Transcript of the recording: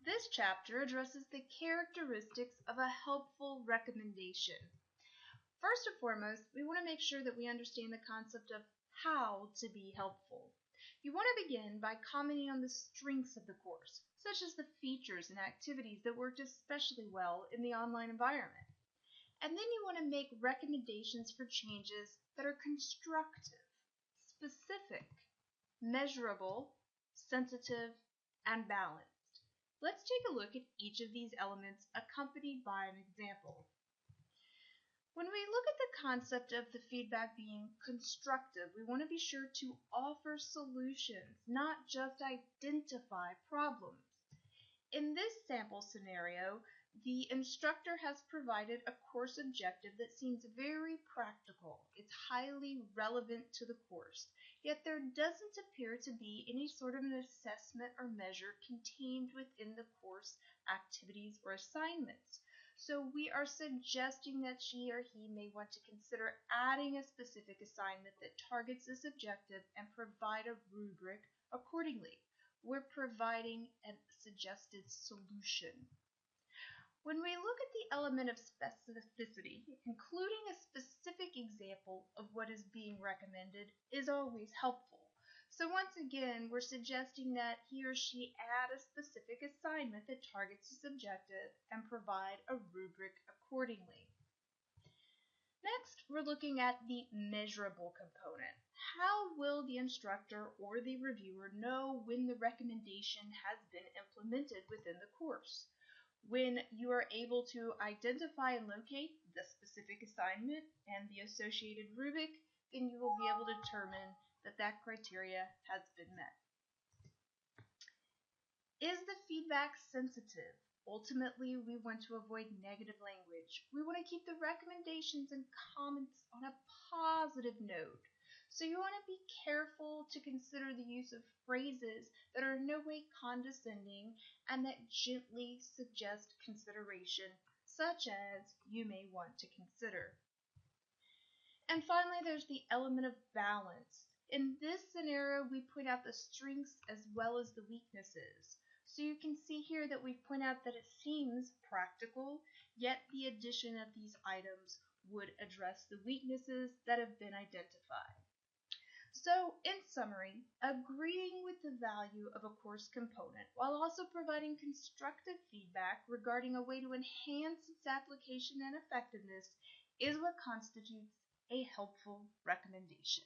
This chapter addresses the characteristics of a helpful recommendation. First and foremost, we want to make sure that we understand the concept of how to be helpful. You want to begin by commenting on the strengths of the course, such as the features and activities that worked especially well in the online environment. And then you want to make recommendations for changes that are constructive, specific, measurable, sensitive, and balanced. Let's take a look at each of these elements accompanied by an example. When we look at the concept of the feedback being constructive, we want to be sure to offer solutions, not just identify problems. In this sample scenario, the instructor has provided a course objective that seems very practical. It's highly relevant to the course, yet there doesn't appear to be any sort of an assessment or measure contained within the course activities or assignments. So we are suggesting that she or he may want to consider adding a specific assignment that targets this objective and provide a rubric accordingly. We're providing a suggested solution. When we look at the element of specificity, including a specific example of what is being recommended is always helpful. So once again, we're suggesting that he or she add a specific assignment that targets this objective and provide a rubric accordingly. Next, we're looking at the measurable component. How will the instructor or the reviewer know when the recommendation has been implemented within the course? When you are able to identify and locate the specific assignment and the associated rubric, then you will be able to determine that that criteria has been met. Is the feedback sensitive? Ultimately, we want to avoid negative language. We want to keep the recommendations and comments on a positive note. So you want to be careful to consider the use of phrases that are in no way condescending and that gently suggest consideration, such as "you may want to consider." And finally, there's the element of balance. In this scenario, we point out the strengths as well as the weaknesses. So you can see here that we point out that it seems practical, yet the addition of these items would address the weaknesses that have been identified. So, in summary, agreeing with the value of a course component while also providing constructive feedback regarding a way to enhance its application and effectiveness is what constitutes a helpful recommendation.